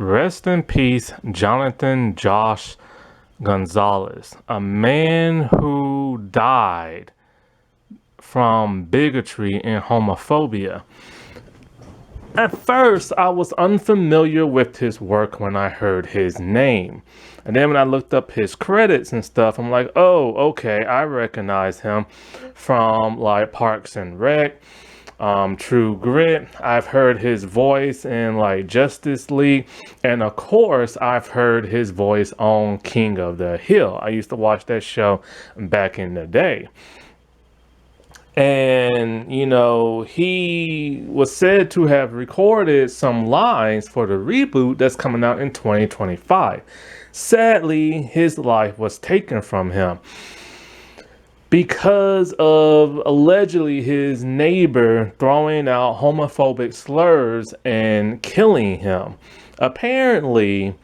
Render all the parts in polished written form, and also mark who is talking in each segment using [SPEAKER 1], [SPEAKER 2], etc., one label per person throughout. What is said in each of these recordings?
[SPEAKER 1] Rest in peace, Jonathan Josh Gonzalez, a man who died from bigotry and homophobia. At first, I was unfamiliar with his work when I heard his name. And then when I looked up his credits and stuff, I'm like, oh, okay, I recognize him from like Parks and Rec, True Grit. I've heard his voice in like Justice League. And of course, I've heard his voice on King of the Hill. I used to watch that show back in the day. And, he was said to have recorded some lines for the reboot that's coming out in 2025. Sadly, his life was taken from him because of allegedly his neighbor throwing out homophobic slurs and killing him. Apparently,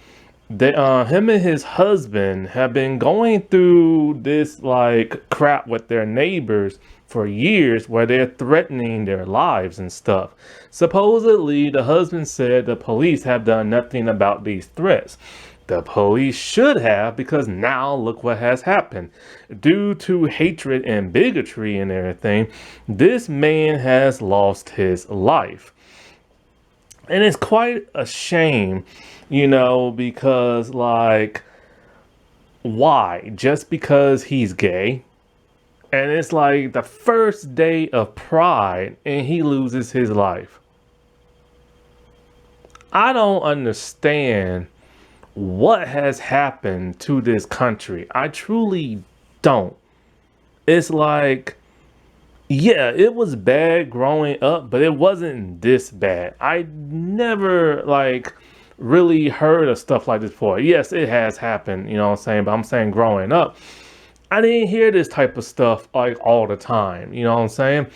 [SPEAKER 1] him and his husband have been going through this like crap with their neighbors for years where they're threatening their lives and stuff. Supposedly, the husband said the police have done nothing about these threats. The police should have, because now look what has happened. Due to hatred and bigotry and everything, this man has lost his life. And it's quite a shame, because like, why? Just because he's gay? And it's like the first day of Pride and he loses his life. I don't understand what has happened to this country. I truly don't. It's like, yeah, it was bad growing up, but it wasn't this bad. I never like really heard of stuff like this before. Yes, it has happened, what I'm saying? But I'm saying growing up, I didn't hear this type of stuff like all the time, what I'm saying?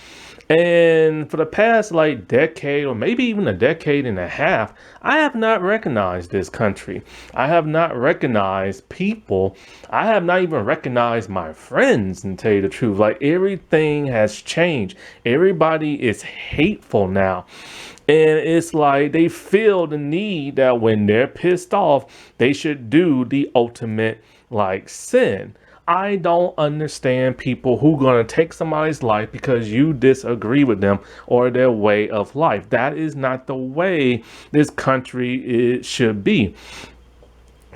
[SPEAKER 1] And for the past like decade or maybe even a decade and a half, I have not recognized this country. I have not recognized people. I have not even recognized my friends, and tell you the truth. Like everything has changed. Everybody is hateful now. And it's like they feel the need that when they're pissed off, they should do the ultimate like sin. I don't understand people who gonna take somebody's life because you disagree with them or their way of life. That is not the way this country should be.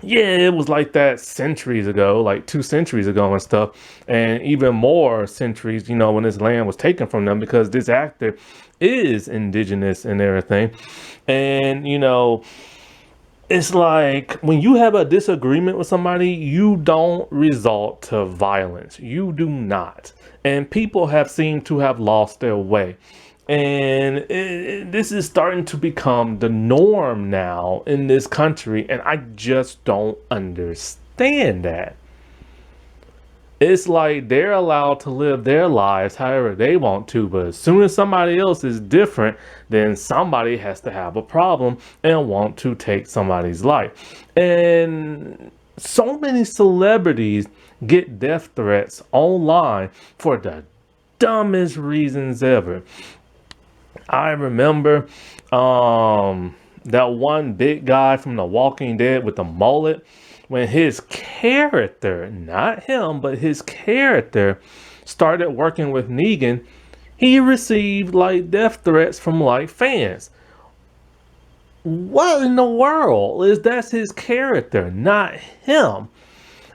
[SPEAKER 1] Yeah, it was like that centuries ago, like 2 centuries ago and stuff, and even more centuries, when this land was taken from them because this actor is indigenous and everything. And, it's like when you have a disagreement with somebody, you don't resort to violence. You do not. And people have seemed to have lost their way. And this is starting to become the norm now in this country. And I just don't understand that. It's like they're allowed to live their lives however they want to, but as soon as somebody else is different, then somebody has to have a problem and want to take somebody's life. And so many celebrities get death threats online for the dumbest reasons ever. I remember that one big guy from The Walking Dead with the mullet, when his character, not him, but his character started working with Negan, he received like death threats from like fans. What in the world is that's his character, not him?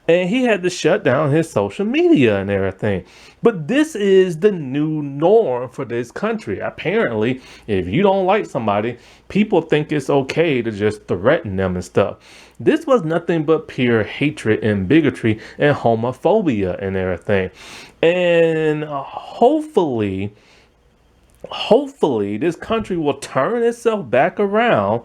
[SPEAKER 1] And he had to shut down his social media and everything. But this is the new norm for this country. Apparently, if you don't like somebody, people think it's okay to just threaten them and stuff. This was nothing but pure hatred and bigotry and homophobia and everything. And hopefully this country will turn itself back around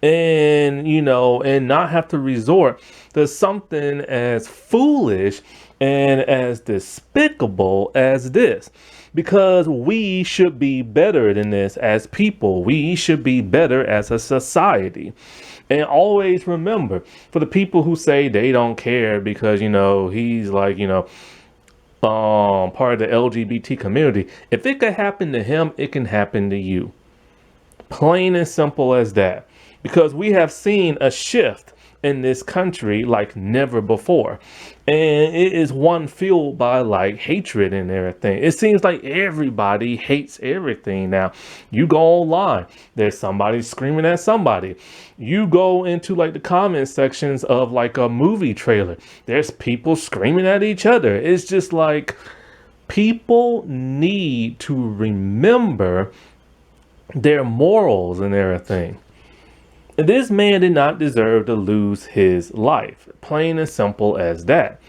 [SPEAKER 1] and and not have to resort to something as foolish and as despicable as this, because we should be better than this as people. We should be better as a society. And always remember, for the people who say they don't care because he's like part of the LGBT community, if it could happen to him, it can happen to you. Plain and simple as that. because we have seen a shift in this country like never before. And it is one fueled by like hatred and everything. It seems like everybody hates everything now. You go online, there's somebody screaming at somebody. You go into like the comment sections of like a movie trailer, there's people screaming at each other. It's just like people need to remember their morals and everything. This man did not deserve to lose his life. Plain and simple as that.